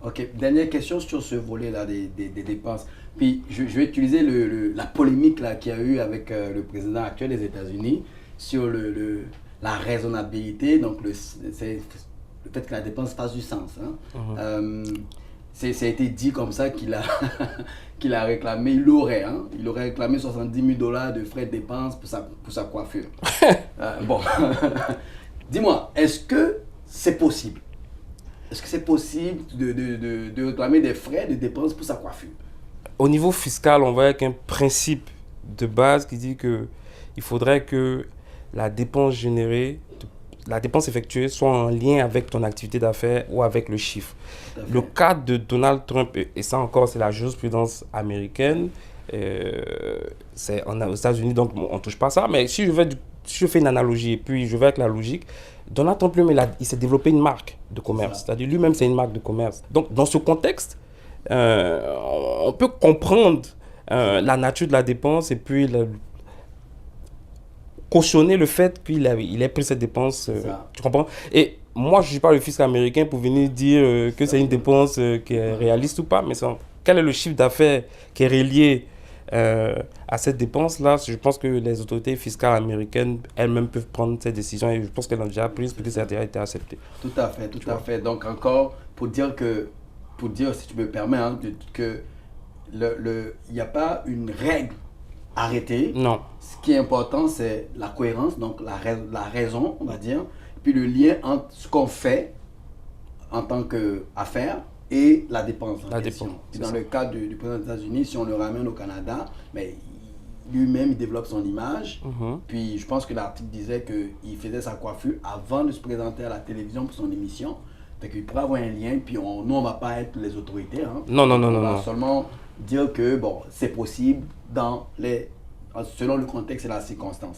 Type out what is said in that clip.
Ok, dernière question sur ce volet-là des dépenses. Puis je vais utiliser la polémique là qu'il y a eu avec le président actuel des États-Unis sur la raisonnabilité, donc le fait que la dépense fasse du sens. Hein. Mhm. Ça a été dit comme ça qu'il a, qu'il a réclamé, il aurait réclamé 70 000 $ de frais de dépenses pour sa coiffure. Bon, dis-moi, est-ce que c'est possible? Est-ce que c'est possible de réclamer des frais de dépenses pour sa coiffure? Au niveau fiscal, on va avec un principe de base qui dit que il faudrait que la dépense générée, la dépense effectuée soit en lien avec ton activité d'affaires ou avec le chiffre. Tout à Le fait. cas de Donald Trump, et ça encore, c'est la jurisprudence américaine, c'est aux États-Unis, donc bon, on ne touche pas à ça. Mais si je fais une analogie et puis je vais avec la logique, Donald Trump lui-même, il s'est développé une marque de C'est commerce. ça. C'est-à-dire lui-même, c'est une marque de commerce. Donc, dans ce contexte, euh, on peut comprendre la nature de la dépense et puis cautionner le fait qu'il ait pris cette dépense. C'est ça. Tu comprends? Et moi, je ne suis pas le fisc américain pour venir dire que c'est une dépense qui est réaliste ou pas, mais quel est le chiffre d'affaires qui est relié à cette dépense-là? Je pense que les autorités fiscales américaines elles-mêmes peuvent prendre cette décision et je pense qu'elles l'ont déjà prise parce que ça a déjà été accepté. Tout à fait, tout Tu à vois? fait. Donc encore, pour dire, si tu me permets, hein, que il n'y a pas une règle arrêtée. Non, Ce qui est important, c'est la cohérence, donc la raison, on va dire, puis le lien entre ce qu'on fait en tant qu'affaire et la dépense en la question. dépense, Puis c'est dans ça. le cas du président des États-Unis, si on le ramène au Canada, mais lui-même, il développe son image. Mhm. Puis je pense que l'article disait qu'il faisait sa coiffure avant de se présenter à la télévision pour son émission. Fait qu'il pourrait avoir un lien, puis nous, on ne va pas être les autorités. Hein. Non, non, non, On non, va non. seulement dire que bon, c'est possible selon le contexte et la circonstance.